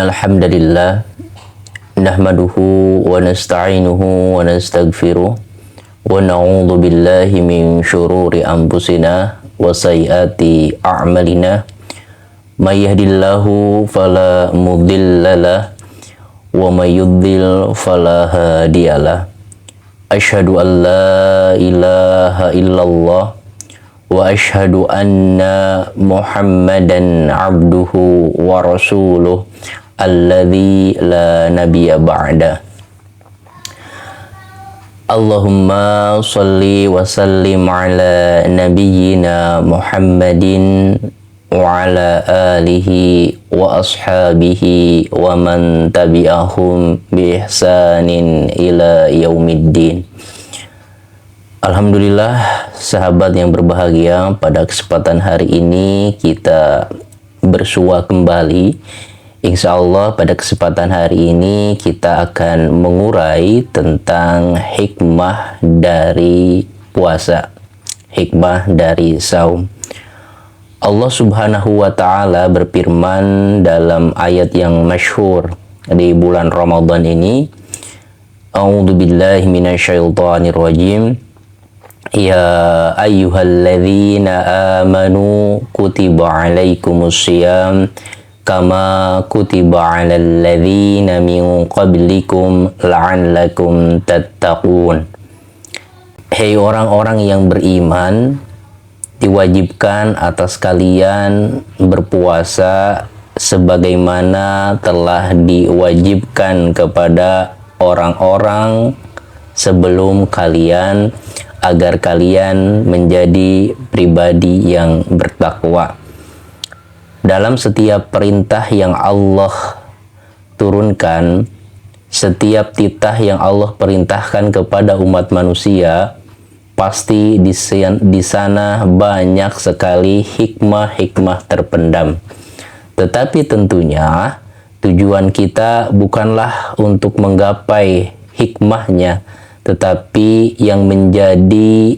Innal hamdalillah nahmaduhu wa nasta'inuhu wa nastaghfiruh wa na'udzu billahi min syururi anfusina wa sayyiati a'malina may yahdihillahu fala mudhillalah wa may yudhlil fala hadiyalah. Asyhadu an la ilaha illallah wa asyhadu anna Muhammadan abduhu wa rasuluh alladzi la nabiyya ba'da. Allahumma shalli wa sallim ala nabiyyina Muhammadin wa ala alihi wa ashabihi wa man tabi'ahum bi ihsanin ila yaumiddin. Alhamdulillah, sahabat yang berbahagia, pada kesempatan hari ini kita bersua kembali. Insya Allah pada kesempatan hari ini kita akan mengurai tentang hikmah dari puasa, hikmah dari saum. Allah Subhanahu wa Ta'ala berfirman dalam ayat yang masyhur di bulan Ramadan ini, A'udzu billahi minasyaitonir rajim. Ya ayyuhalladzina amanu kutiba alaikumus syiyam kama kutiba alal ladzina min qablikum la'allakum tattaqun. Hei orang-orang yang beriman, diwajibkan atas kalian berpuasa sebagaimana telah diwajibkan kepada orang-orang sebelum kalian, agar kalian menjadi pribadi yang bertakwa. Dalam setiap perintah yang Allah turunkan, setiap titah yang Allah perintahkan kepada umat manusia, pasti di sana banyak sekali hikmah-hikmah terpendam. Tetapi tentunya tujuan kita bukanlah untuk menggapai hikmahnya, tetapi yang menjadi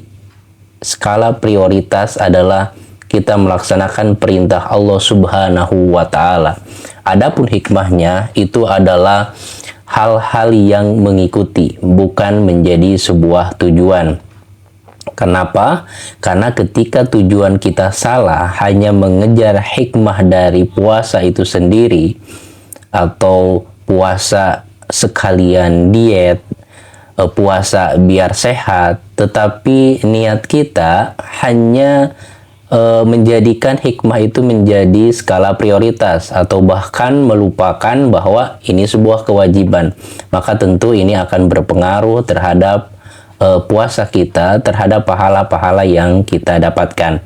skala prioritas adalah kita melaksanakan perintah Allah Subhanahu wa Ta'ala. Adapun hikmahnya itu adalah hal-hal yang mengikuti, bukan menjadi sebuah tujuan. Kenapa? Karena ketika tujuan kita salah, hanya mengejar hikmah dari puasa itu sendiri, atau puasa sekalian diet, puasa biar sehat, tetapi niat kita hanya menjadikan hikmah itu menjadi skala prioritas, atau bahkan melupakan bahwa ini sebuah kewajiban, maka tentu ini akan berpengaruh terhadap puasa kita, terhadap pahala-pahala yang kita dapatkan.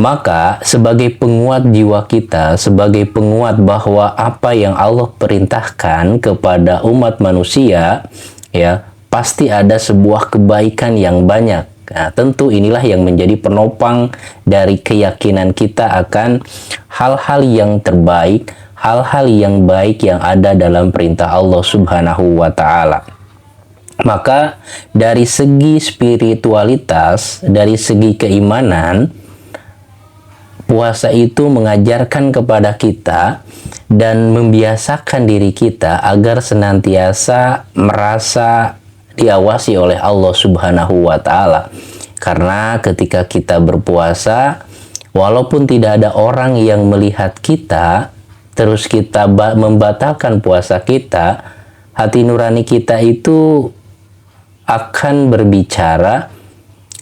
Maka sebagai penguat jiwa kita, sebagai penguat bahwa apa yang Allah perintahkan kepada umat manusia, ya, pasti ada sebuah kebaikan yang banyak. Nah, tentu inilah yang menjadi penopang dari keyakinan kita akan hal-hal yang terbaik, hal-hal yang baik yang ada dalam perintah Allah Subhanahu wa Ta'ala. Maka dari segi spiritualitas, dari segi keimanan, puasa itu mengajarkan kepada kita dan membiasakan diri kita agar senantiasa merasa diawasi oleh Allah Subhanahu wa Ta'ala. Karena ketika kita berpuasa, walaupun tidak ada orang yang melihat kita, terus kita membatalkan puasa kita, hati nurani kita itu akan berbicara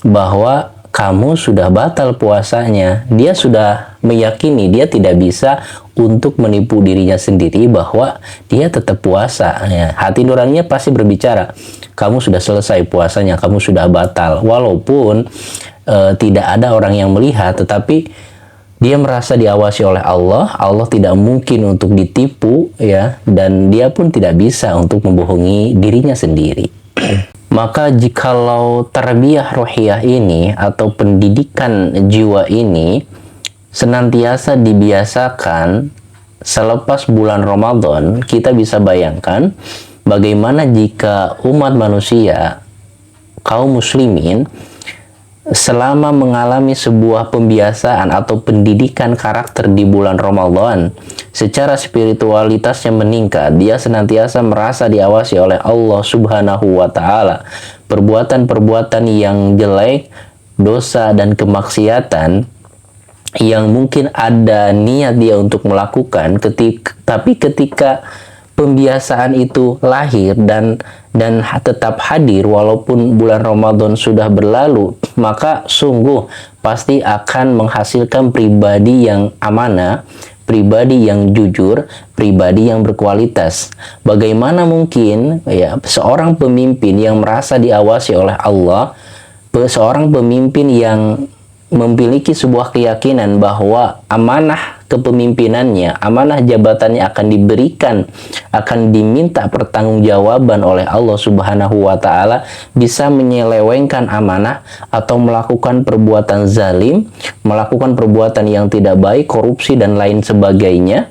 bahwa kamu sudah batal puasanya. Dia sudah meyakini, dia tidak bisa untuk menipu dirinya sendiri bahwa dia tetap puasa. Ya, hati nuraninya pasti berbicara, kamu sudah selesai puasanya, kamu sudah batal. Walaupun tidak ada orang yang melihat, tetapi dia merasa diawasi oleh Allah. Allah tidak mungkin untuk ditipu, ya, dan dia pun tidak bisa untuk membohongi dirinya sendiri. Maka jikalau tarbiyah rohiyah ini atau pendidikan jiwa ini senantiasa dibiasakan selepas bulan Ramadan, kita bisa bayangkan bagaimana jika umat manusia, kaum muslimin, selama mengalami sebuah pembiasaan atau pendidikan karakter di bulan Ramadan, secara spiritualitasnya meningkat, dia senantiasa merasa diawasi oleh Allah Subhanahu wa taala. Perbuatan-perbuatan yang jelek, dosa dan kemaksiatan yang mungkin ada niat dia untuk melakukan, tapi ketika pembiasaan itu lahir dan tetap hadir walaupun bulan Ramadan sudah berlalu, maka sungguh pasti akan menghasilkan pribadi yang amanah, pribadi yang jujur, pribadi yang berkualitas. Bagaimana mungkin ya seorang pemimpin yang merasa diawasi oleh Allah, seorang pemimpin yang memiliki sebuah keyakinan bahwa amanah kepemimpinannya, amanah jabatannya akan diberikan, akan diminta pertanggungjawaban oleh Allah Subhanahu wa taala, bisa menyelewengkan amanah atau melakukan perbuatan zalim, melakukan perbuatan yang tidak baik, korupsi dan lain sebagainya,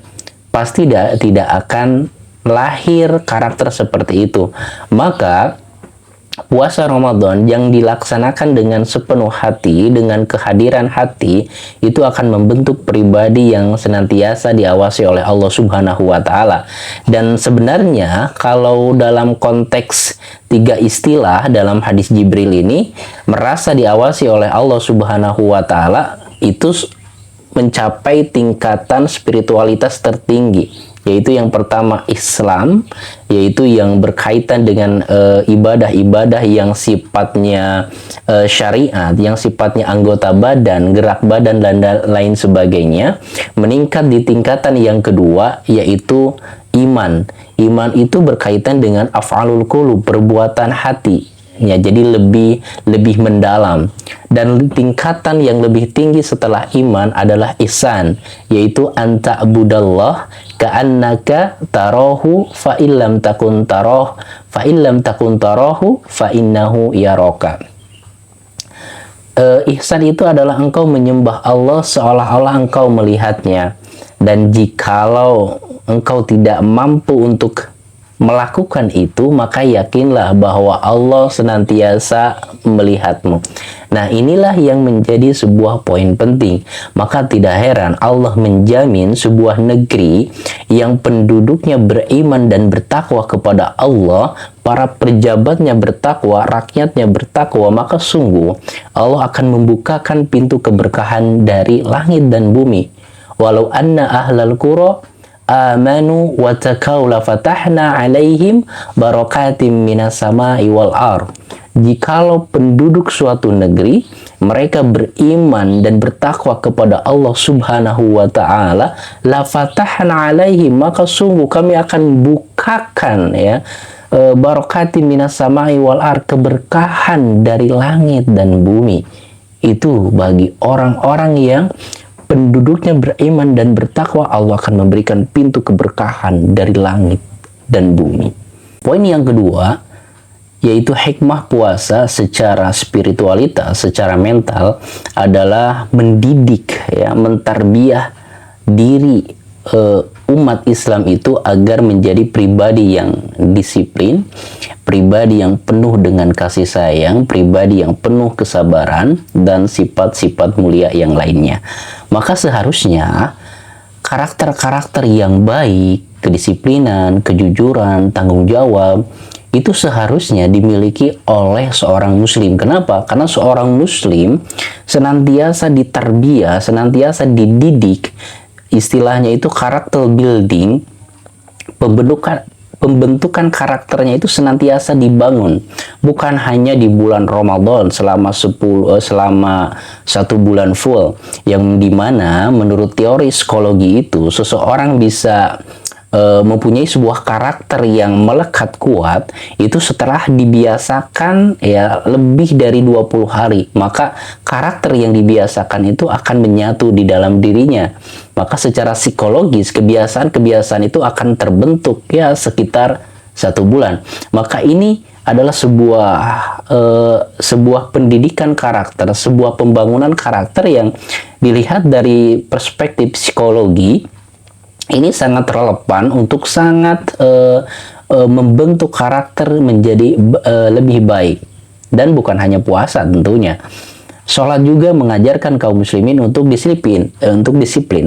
pasti tidak akan lahir karakter seperti itu. Maka puasa Ramadan yang dilaksanakan dengan sepenuh hati, dengan kehadiran hati, itu akan membentuk pribadi yang senantiasa diawasi oleh Allah Subhanahu wa taala. Dan sebenarnya kalau dalam konteks 3 istilah dalam hadis Jibril ini, merasa diawasi oleh Allah Subhanahu wa taala itu mencapai tingkatan spiritualitas tertinggi, yaitu yang pertama Islam, yaitu yang berkaitan dengan ibadah-ibadah yang sifatnya syariat, yang sifatnya anggota badan, gerak badan dan lain sebagainya. Meningkat di tingkatan yang kedua, yaitu iman. Iman itu berkaitan dengan af'alul qulub, perbuatan hati. Ya, jadi lebih mendalam. Dan tingkatan yang lebih tinggi setelah iman adalah ihsan, yaitu anta abudallah ka'annaka tarahu fa illam takun tarah fa illam takun tarahu fa innahu yaraka. Ihsan itu adalah engkau menyembah Allah seolah-olah engkau melihatnya, dan jikalau engkau tidak mampu untuk melakukan itu, maka yakinlah bahwa Allah senantiasa melihatmu. Nah, inilah yang menjadi sebuah poin penting. Maka tidak heran Allah menjamin sebuah negeri yang penduduknya beriman dan bertakwa kepada Allah, para pejabatnya bertakwa, rakyatnya bertakwa, maka sungguh Allah akan membukakan pintu keberkahan dari langit dan bumi. Walau anna ahlal qura amanu wa taqaw la fatahna alaihim barakatim minas sama'i wal ard. Jikalau penduduk suatu negeri mereka beriman dan bertakwa kepada Allah Subhanahu wa taala, la fatahna alaihim, maka sungguh kami akan bukakan ya barakatim minas sama'i wal ard, keberkahan dari langit dan bumi. Itu bagi orang-orang yang penduduknya beriman dan bertakwa, Allah akan memberikan pintu keberkahan dari langit dan bumi. Poin yang kedua, yaitu hikmah puasa secara spiritualitas, secara mental, adalah mendidik, ya, mentarbiyah diri umat Islam itu agar menjadi pribadi yang disiplin, pribadi yang penuh dengan kasih sayang, pribadi yang penuh kesabaran, dan sifat-sifat mulia yang lainnya. Maka seharusnya karakter-karakter yang baik, kedisiplinan, kejujuran, tanggung jawab, itu seharusnya dimiliki oleh seorang muslim. Kenapa? Karena seorang muslim senantiasa ditarbiyah, senantiasa dididik. Istilahnya itu karakter building, pembentukan karakternya itu senantiasa dibangun, bukan hanya di bulan Ramadan selama 1 bulan full, yang dimana menurut teori psikologi itu seseorang bisa mempunyai sebuah karakter yang melekat kuat itu setelah dibiasakan ya lebih dari 20 hari. Maka karakter yang dibiasakan itu akan menyatu di dalam dirinya. Maka secara psikologis kebiasaan-kebiasaan itu akan terbentuk ya sekitar 1 bulan. Maka ini adalah sebuah pendidikan karakter, sebuah pembangunan karakter yang dilihat dari perspektif psikologi. Ini sangat relevan untuk sangat membentuk karakter menjadi lebih baik. Dan bukan hanya puasa tentunya. Sholat juga mengajarkan kaum muslimin untuk disiplin.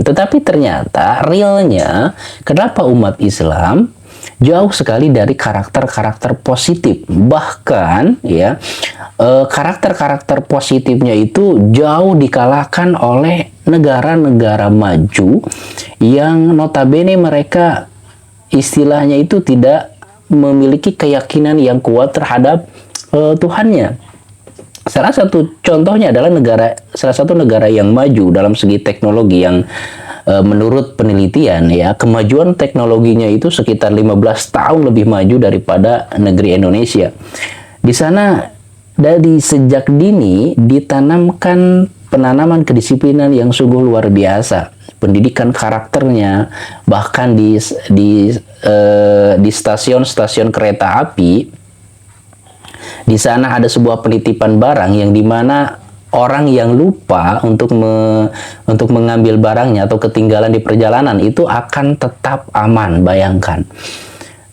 Tetapi ternyata realnya kenapa umat Islam jauh sekali dari karakter-karakter positif. Bahkan ya karakter-karakter positifnya itu jauh dikalahkan oleh negara-negara maju yang notabene mereka istilahnya itu tidak memiliki keyakinan yang kuat terhadap Tuhannya. Salah satu contohnya adalah salah satu negara yang maju dalam segi teknologi yang menurut penelitian ya, kemajuan teknologinya itu sekitar 15 tahun lebih maju daripada negeri Indonesia. Di sana dari sejak dini ditanamkan penanaman kedisiplinan yang sungguh luar biasa. Pendidikan karakternya, bahkan di stasiun-stasiun kereta api, di sana ada sebuah penitipan barang yang dimana orang yang lupa untuk mengambil barangnya atau ketinggalan di perjalanan itu akan tetap aman, bayangkan.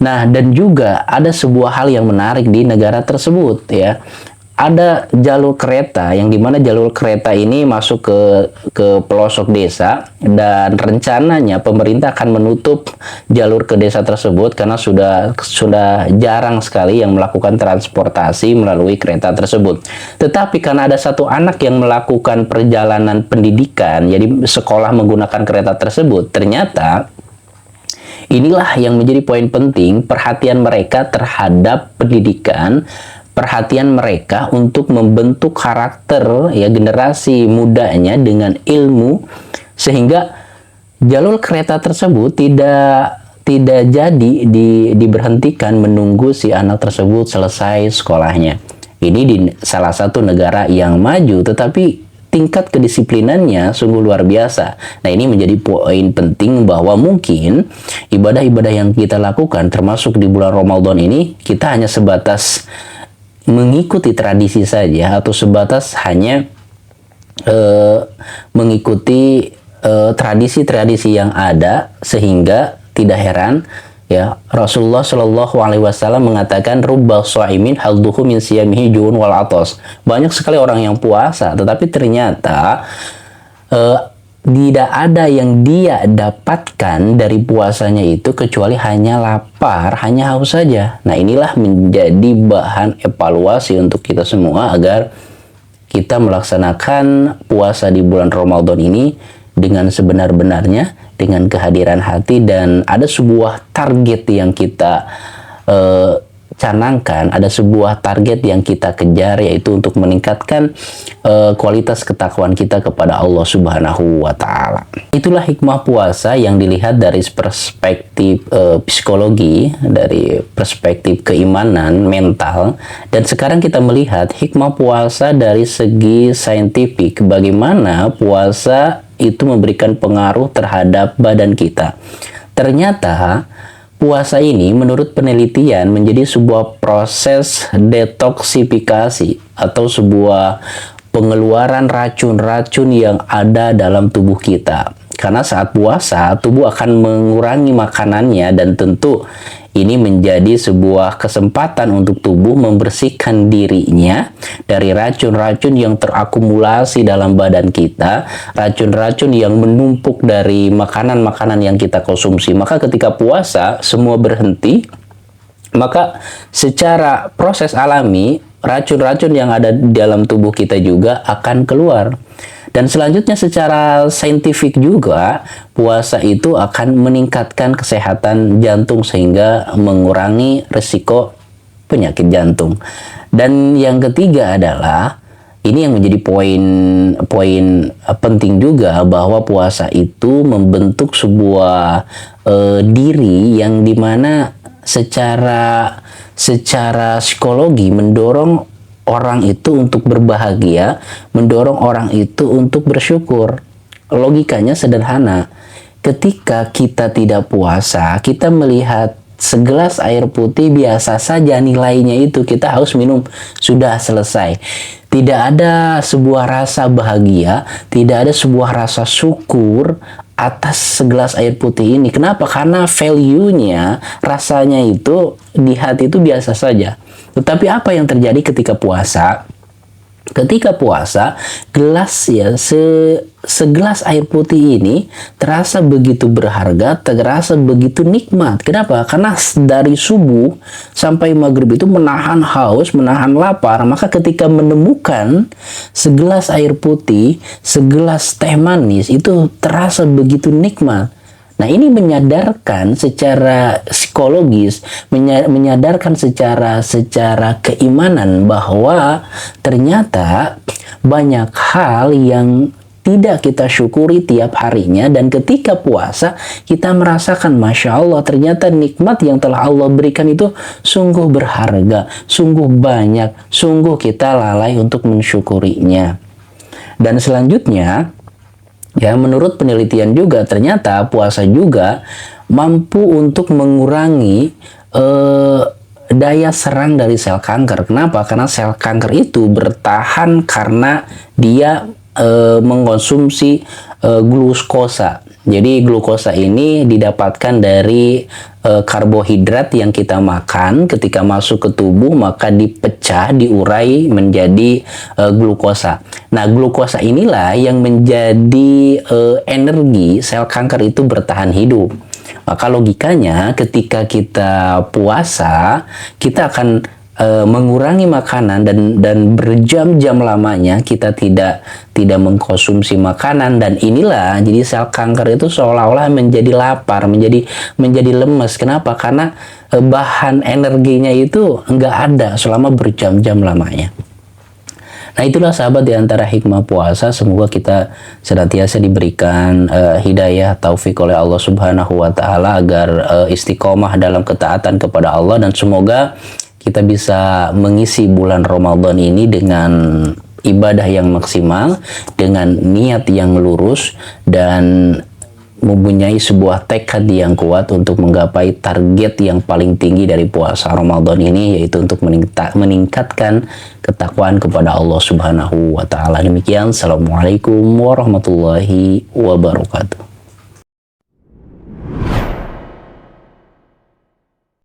Nah, dan juga ada sebuah hal yang menarik di negara tersebut ya. Ada jalur kereta yang dimana jalur kereta ini masuk ke pelosok desa, dan rencananya pemerintah akan menutup jalur ke desa tersebut karena sudah jarang sekali yang melakukan transportasi melalui kereta tersebut. Tetapi karena ada satu anak yang melakukan perjalanan pendidikan, jadi sekolah menggunakan kereta tersebut, ternyata inilah yang menjadi poin penting perhatian mereka terhadap pendidikan, perhatian mereka untuk membentuk karakter ya generasi mudanya dengan ilmu, sehingga jalur kereta tersebut tidak jadi diberhentikan menunggu si anak tersebut selesai sekolahnya. Ini di salah satu negara yang maju, tetapi tingkat kedisiplinannya sungguh luar biasa. Nah, ini menjadi poin penting bahwa mungkin ibadah-ibadah yang kita lakukan termasuk di bulan Ramadan ini, kita hanya sebatas mengikuti tradisi saja atau sebatas hanya mengikuti tradisi-tradisi yang ada, sehingga tidak heran ya Rasulullah Shallallahu Alaihi Wasallam mengatakan rubba shaimin halduhu min siyamihi ju'un wal atos. Banyak sekali orang yang puasa tetapi ternyata tidak ada yang dia dapatkan dari puasanya itu kecuali hanya lapar, hanya haus saja. Nah, inilah menjadi bahan evaluasi untuk kita semua agar kita melaksanakan puasa di bulan Ramadan ini dengan sebenar-benarnya, dengan kehadiran hati, dan ada sebuah target yang kita canangkan, ada sebuah target yang kita kejar, yaitu untuk meningkatkan kualitas ketakwaan kita kepada Allah Subhanahu wa Ta'ala. Itulah hikmah puasa yang dilihat dari perspektif psikologi, dari perspektif keimanan, mental, dan sekarang kita melihat hikmah puasa dari segi saintifik, bagaimana puasa itu memberikan pengaruh terhadap badan kita. Ternyata puasa ini menurut penelitian menjadi sebuah proses detoksifikasi atau sebuah pengeluaran racun-racun yang ada dalam tubuh kita. Karena saat puasa, tubuh akan mengurangi makanannya, dan tentu ini menjadi sebuah kesempatan untuk tubuh membersihkan dirinya dari racun-racun yang terakumulasi dalam badan kita, racun-racun yang menumpuk dari makanan-makanan yang kita konsumsi. Maka ketika puasa, semua berhenti, maka secara proses alami, racun-racun yang ada di dalam tubuh kita juga akan keluar. Dan selanjutnya secara saintifik juga, puasa itu akan meningkatkan kesehatan jantung sehingga mengurangi risiko penyakit jantung. Dan yang ketiga adalah, ini yang menjadi poin penting juga, bahwa puasa itu membentuk sebuah diri yang dimana secara psikologi mendorong orang itu untuk berbahagia, mendorong orang itu untuk bersyukur. Logikanya sederhana. Ketika kita tidak puasa, kita melihat segelas air putih biasa saja nilainya itu, kita haus minum, sudah selesai. Tidak ada sebuah rasa bahagia, tidak ada sebuah rasa syukur atas segelas air putih ini. Kenapa? Karena value-nya, rasanya itu di hati itu biasa saja. Tetapi apa yang terjadi ketika puasa? Ketika puasa, gelas ya segelas air putih ini terasa begitu berharga, terasa begitu nikmat. Kenapa? Karena dari subuh sampai maghrib itu menahan haus, menahan lapar. Maka ketika menemukan segelas air putih, segelas teh manis itu terasa begitu nikmat. Nah, ini menyadarkan secara psikologis, menyadarkan secara keimanan bahwa ternyata banyak hal yang tidak kita syukuri tiap harinya, dan ketika puasa kita merasakan Masya Allah, ternyata nikmat yang telah Allah berikan itu sungguh berharga, sungguh banyak, sungguh kita lalai untuk mensyukurinya. Dan selanjutnya, ya, menurut penelitian juga ternyata puasa juga mampu untuk mengurangi daya serang dari sel kanker. Kenapa? Karena sel kanker itu bertahan karena dia mengkonsumsi glukosa. Jadi glukosa ini didapatkan dari karbohidrat yang kita makan. Ketika masuk ke tubuh maka dipecah, diurai menjadi glukosa. Nah, glukosa inilah yang menjadi energi sel kanker itu bertahan hidup. Maka logikanya ketika kita puasa, kita akan mengurangi makanan dan berjam-jam lamanya kita tidak mengkonsumsi makanan, dan inilah jadi sel kanker itu seolah-olah menjadi lapar, menjadi lemes. Kenapa? Karena bahan energinya itu nggak ada selama berjam-jam lamanya. Nah, itulah sahabat di antara hikmah puasa. Semoga kita senantiasa diberikan hidayah taufik oleh Allah Subhanahu wa taala agar istiqomah dalam ketaatan kepada Allah, dan semoga kita bisa mengisi bulan Ramadan ini dengan ibadah yang maksimal, dengan niat yang lurus, dan mempunyai sebuah tekad yang kuat untuk menggapai target yang paling tinggi dari puasa Ramadan ini, yaitu untuk meningkatkan ketakwaan kepada Allah Subhanahu wa taala. Demikian, assalamualaikum warahmatullahi wabarakatuh.